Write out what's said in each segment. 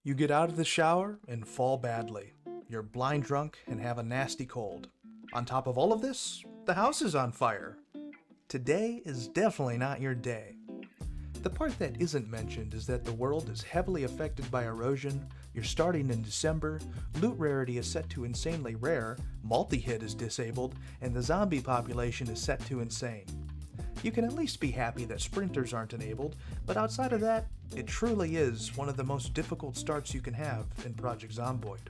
You get out of the shower and fall badly. You're blind drunk and have a nasty cold. On top of all of this, the house is on fire. Today is definitely not your day. The part that isn't mentioned is that the world is heavily affected by erosion, you're starting in December, loot rarity is set to insanely rare, multi-hit is disabled, and the zombie population is set to insane. You can at least be happy that sprinters aren't enabled, but outside of that, it truly is one of the most difficult starts you can have in Project Zomboid.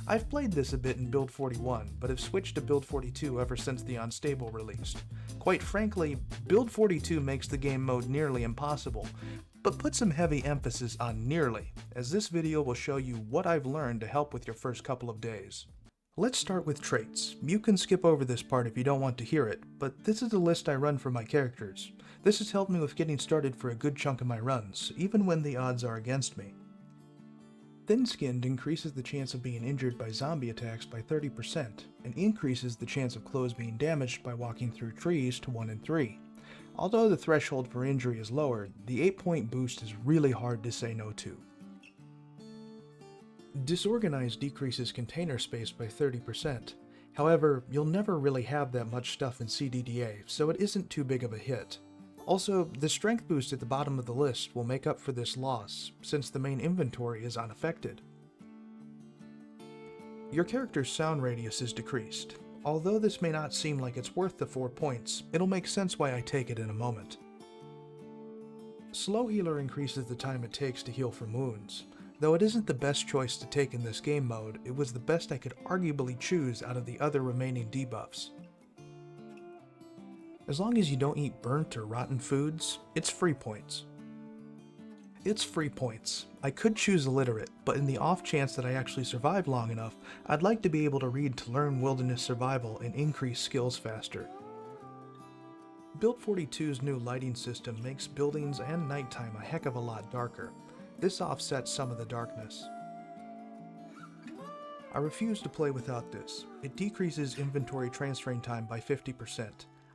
I've played this a bit in Build 41, but have switched to Build 42 ever since the Unstable released. Quite frankly, Build 42 makes the game mode nearly impossible, but put some heavy emphasis on nearly, as this video will show you what I've learned to help with your first couple of days. Let's start with traits. You can skip over this part if you don't want to hear it, but this is the list I run for my characters. This has helped me with getting started for a good chunk of my runs, even when the odds are against me. Thin-skinned increases the chance of being injured by zombie attacks by 30%, and increases the chance of clothes being damaged by walking through trees to 1 in 3. Although the threshold for injury is lowered, the 8-point boost is really hard to say no to. Disorganized decreases container space by 30%. However, you'll never really have that much stuff in CDDA, so it isn't too big of a hit. Also, the strength boost at the bottom of the list will make up for this loss, since the main inventory is unaffected. Your character's sound radius is decreased. Although this may not seem like it's worth the 4 points, it'll make sense why I take it in a moment. Slow Healer increases the time it takes to heal from wounds. Though it isn't the best choice to take in this game mode, it was the best I could arguably choose out of the other remaining debuffs. As long as you don't eat burnt or rotten foods, it's free points. It's free points. I could choose illiterate, but in the off chance that I actually survive long enough, I'd like to be able to read to learn wilderness survival and increase skills faster. Build 42's new lighting system makes buildings and nighttime a heck of a lot darker. This offsets some of the darkness. I refuse to play without this. It decreases inventory transferring time by 50%.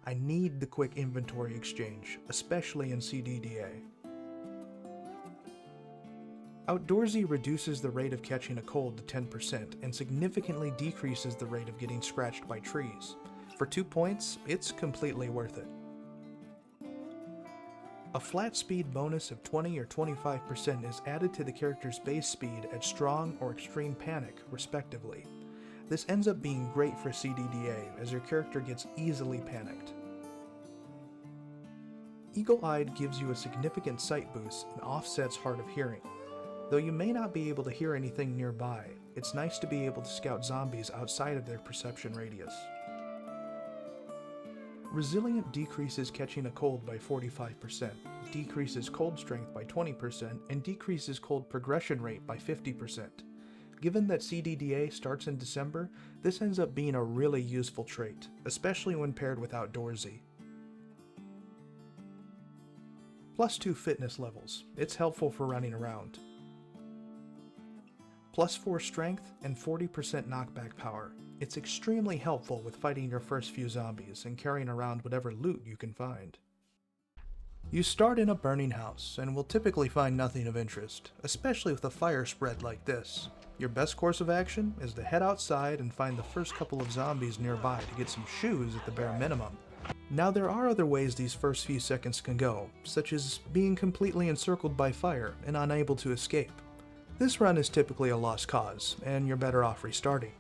I need the quick inventory exchange, especially in CDDA. Outdoorsy reduces the rate of catching a cold to 10% and significantly decreases the rate of getting scratched by trees. For 2 points, it's completely worth it. A flat speed bonus of 20 or 25% is added to the character's base speed at Strong or Extreme Panic, respectively. This ends up being great for CDDA, as your character gets easily panicked. Eagle-Eyed gives you a significant sight boost and offsets Hard of Hearing. Though you may not be able to hear anything nearby, it's nice to be able to scout zombies outside of their perception radius. Resilient decreases catching a cold by 45%, decreases cold strength by 20%, and decreases cold progression rate by 50%. Given that CDDA starts in December, this ends up being a really useful trait, especially when paired with Outdoorsy. +2 fitness levels. It's helpful for running around. +4 strength and 40% knockback power. It's extremely helpful with fighting your first few zombies and carrying around whatever loot you can find. You start in a burning house and will typically find nothing of interest, especially with a fire spread like this. Your best course of action is to head outside and find the first couple of zombies nearby to get some shoes at the bare minimum. Now there are other ways these first few seconds can go, such as being completely encircled by fire and unable to escape. This run is typically a lost cause, and you're better off restarting.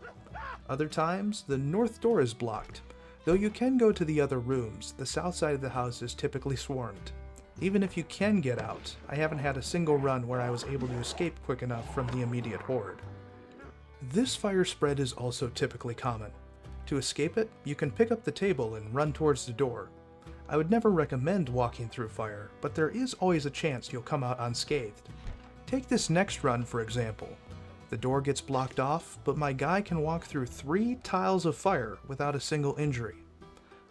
Other times, the north door is blocked. Though you can go to the other rooms, the south side of the house is typically swarmed. Even if you can get out, I haven't had a single run where I was able to escape quick enough from the immediate horde. This fire spread is also typically common. To escape it, you can pick up the table and run towards the door. I would never recommend walking through fire, but there is always a chance you'll come out unscathed. Take this next run for example. The door gets blocked off, but my guy can walk through 3 tiles of fire without a single injury.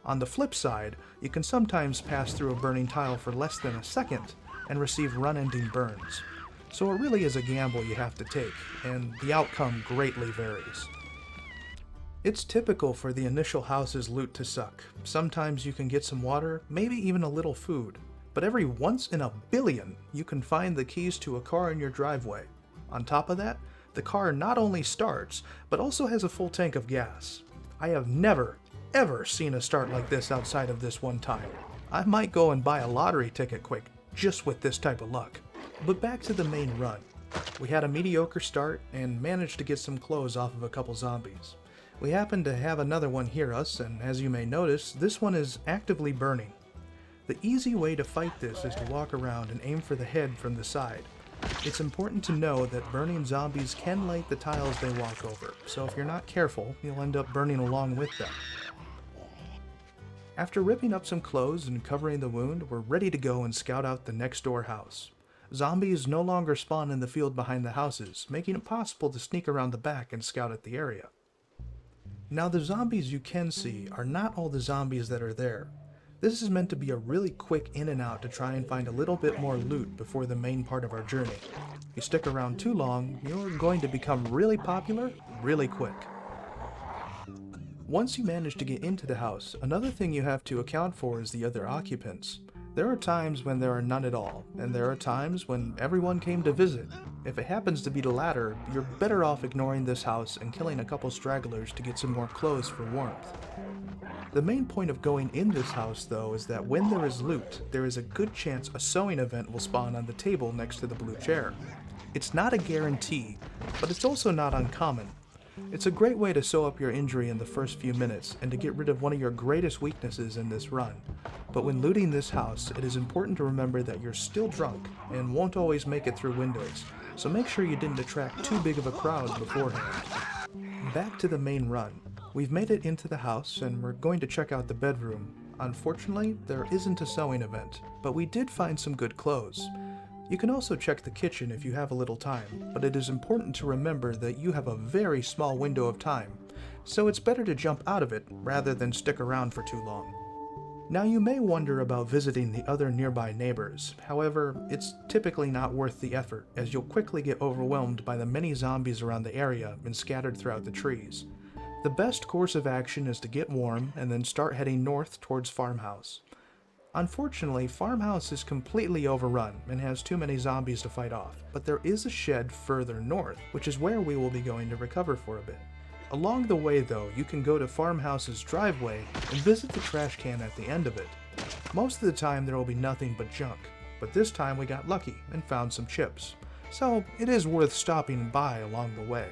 On the flip side, you can sometimes pass through a burning tile for less than a second and receive run-ending burns. So it really is a gamble you have to take, and the outcome greatly varies. It's typical for the initial house's loot to suck. Sometimes you can get some water, maybe even a little food. But every once in a billion, you can find the keys to a car in your driveway. On top of that, the car not only starts, but also has a full tank of gas. I have never, ever seen a start like this outside of this one time. I might go and buy a lottery ticket quick, just with this type of luck. But back to the main run. We had a mediocre start and managed to get some clothes off of a couple zombies. We happened to have another one hear us, and as you may notice, this one is actively burning. The easy way to fight this is to walk around and aim for the head from the side. It's important to know that burning zombies can light the tiles they walk over, so if you're not careful, you'll end up burning along with them. After ripping up some clothes and covering the wound, we're ready to go and scout out the next door house. Zombies no longer spawn in the field behind the houses, making it possible to sneak around the back and scout at the area. Now the zombies you can see are not all the zombies that are there. This is meant to be a really quick in and out to try and find a little bit more loot before the main part of our journey. If you stick around too long, you're going to become really popular really quick. Once you manage to get into the house, another thing you have to account for is the other occupants. There are times when there are none at all, and there are times when everyone came to visit. If it happens to be the latter, you're better off ignoring this house and killing a couple stragglers to get some more clothes for warmth. The main point of going in this house, though, is that when there is loot, there is a good chance a sewing event will spawn on the table next to the blue chair. It's not a guarantee, but it's also not uncommon. It's a great way to sew up your injury in the first few minutes and to get rid of one of your greatest weaknesses in this run. But when looting this house, it is important to remember that you're still drunk and won't always make it through windows, so make sure you didn't attract too big of a crowd beforehand. Back to the main run. We've made it into the house and we're going to check out the bedroom. Unfortunately, there isn't a sewing event, but we did find some good clothes. You can also check the kitchen if you have a little time, but it is important to remember that you have a very small window of time, so it's better to jump out of it rather than stick around for too long. Now you may wonder about visiting the other nearby neighbors, however, it's typically not worth the effort as you'll quickly get overwhelmed by the many zombies around the area and scattered throughout the trees. The best course of action is to get warm and then start heading north towards Farmhouse. Unfortunately, Farmhouse is completely overrun and has too many zombies to fight off, but there is a shed further north, which is where we will be going to recover for a bit. Along the way though, you can go to Farmhouse's driveway and visit the trash can at the end of it. Most of the time there will be nothing but junk, but this time we got lucky and found some chips, so it is worth stopping by along the way.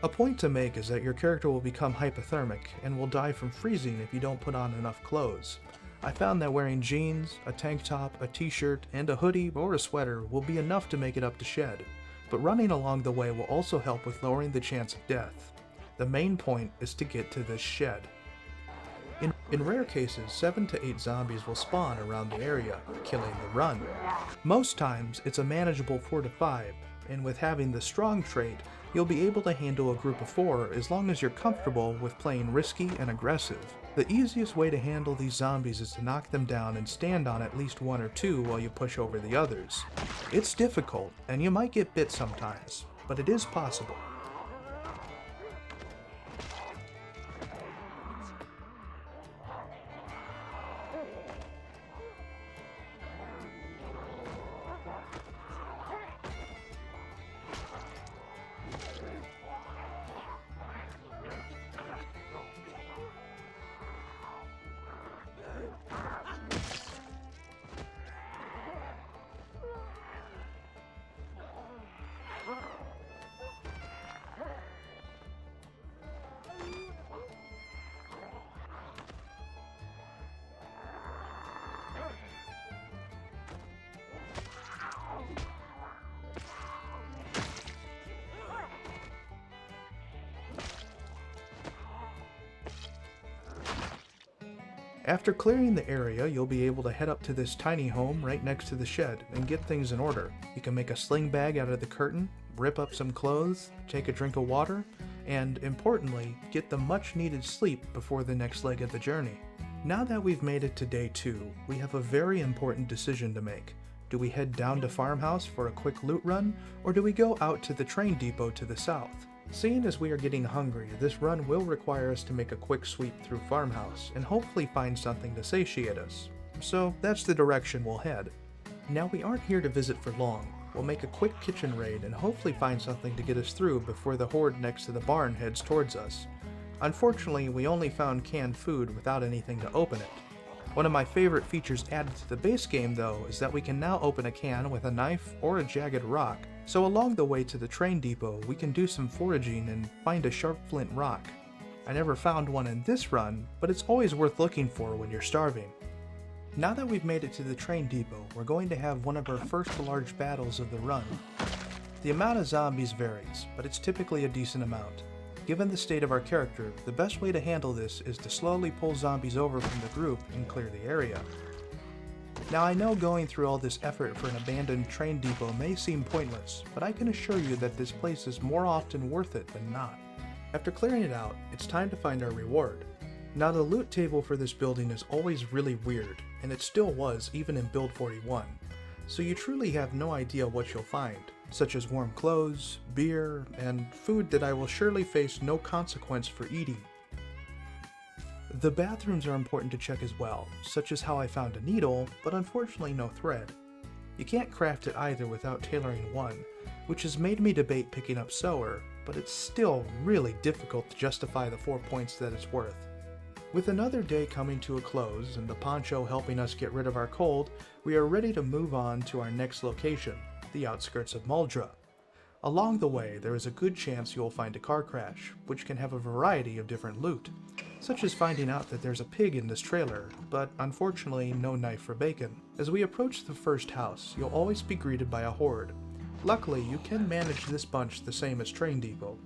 A point to make is that your character will become hypothermic and will die from freezing if you don't put on enough clothes. I found that wearing jeans, a tank top, a t-shirt, and a hoodie or a sweater will be enough to make it up to shed, but running along the way will also help with lowering the chance of death. The main point is to get to this shed. In rare cases, 7 to 8 zombies will spawn around the area, killing the run. Most times, it's a manageable 4 to 5, and with having the strong trait, you'll be able to handle a group of 4 as long as you're comfortable with playing risky and aggressive. The easiest way to handle these zombies is to knock them down and stand on at least 1 or 2 while you push over the others. It's difficult, and you might get bit sometimes, but it is possible. After clearing the area, you'll be able to head up to this tiny home right next to the shed and get things in order. You can make a sling bag out of the curtain, rip up some clothes, take a drink of water, and importantly, get the much needed sleep before the next leg of the journey. Now that we've made it to day 2, we have a very important decision to make. Do we head down to Farmhouse for a quick loot run, or do we go out to the train depot to the south? Seeing as we are getting hungry, this run will require us to make a quick sweep through Farmhouse and hopefully find something to satiate us. So that's the direction we'll head. Now we aren't here to visit for long. We'll make a quick kitchen raid and hopefully find something to get us through before the horde next to the barn heads towards us. Unfortunately, we only found canned food without anything to open it. One of my favorite features added to the base game though is that we can now open a can with a knife or a jagged rock, so along the way to the train depot we can do some foraging and find a sharp flint rock. I never found one in this run, but it's always worth looking for when you're starving. Now that we've made it to the train depot, we're going to have one of our first large battles of the run. The amount of zombies varies, but it's typically a decent amount. Given the state of our character, the best way to handle this is to slowly pull zombies over from the group and clear the area. Now I know going through all this effort for an abandoned train depot may seem pointless, but I can assure you that this place is more often worth it than not. After clearing it out, it's time to find our reward. Now the loot table for this building is always really weird, and it still was even in build 41, so you truly have no idea what you'll find, such as warm clothes, beer, and food that I will surely face no consequence for eating. The bathrooms are important to check as well, such as how I found a needle, but unfortunately no thread. You can't craft it either without tailoring one, which has made me debate picking up sewer, but it's still really difficult to justify the 4 points that it's worth. With another day coming to a close and the poncho helping us get rid of our cold, we are ready to move on to our next location, the outskirts of Muldra. Along the way, there is a good chance you will find a car crash, which can have a variety of different loot, such as finding out that there's a pig in this trailer, but unfortunately no knife for bacon. As we approach the first house, you'll always be greeted by a horde. Luckily, you can manage this bunch the same as Train Depot,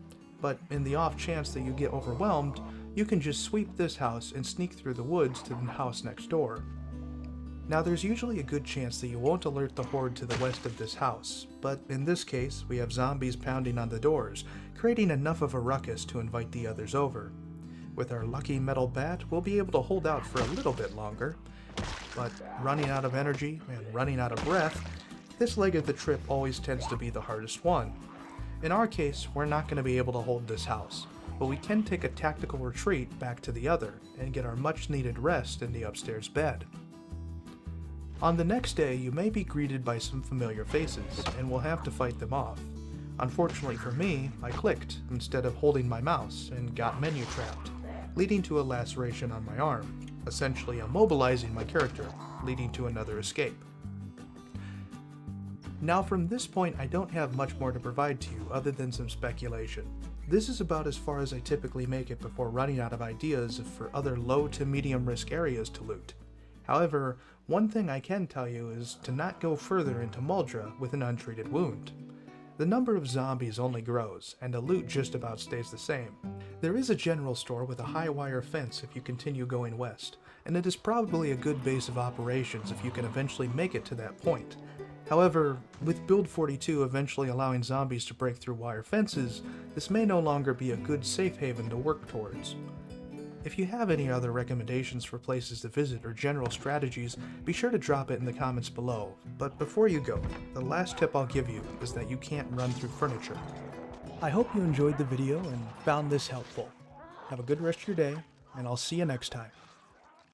but in the off chance that you get overwhelmed, you can just sweep this house and sneak through the woods to the house next door. Now there's usually a good chance that you won't alert the horde to the west of this house, but in this case we have zombies pounding on the doors, creating enough of a ruckus to invite the others over. With our lucky metal bat, we'll be able to hold out for a little bit longer, but running out of energy and running out of breath, this leg of the trip always tends to be the hardest one. In our case, we're not going to be able to hold this house, but we can take a tactical retreat back to the other and get our much needed rest in the upstairs bed. On the next day, you may be greeted by some familiar faces, and will have to fight them off. Unfortunately for me, I clicked instead of holding my mouse and got menu trapped, leading to a laceration on my arm, essentially immobilizing my character, leading to another escape. Now from this point I don't have much more to provide to you other than some speculation. This is about as far as I typically make it before running out of ideas for other low to medium risk areas to loot. However, one thing I can tell you is to not go further into Muldra with an untreated wound. The number of zombies only grows, and the loot just about stays the same. There is a general store with a high wire fence if you continue going west, and it is probably a good base of operations if you can eventually make it to that point. However, with build 42 eventually allowing zombies to break through wire fences, this may no longer be a good safe haven to work towards. If you have any other recommendations for places to visit or general strategies, be sure to drop it in the comments below. But before you go, the last tip I'll give you is that you can't run through furniture. I hope you enjoyed the video and found this helpful. Have a good rest of your day, and I'll see you next time.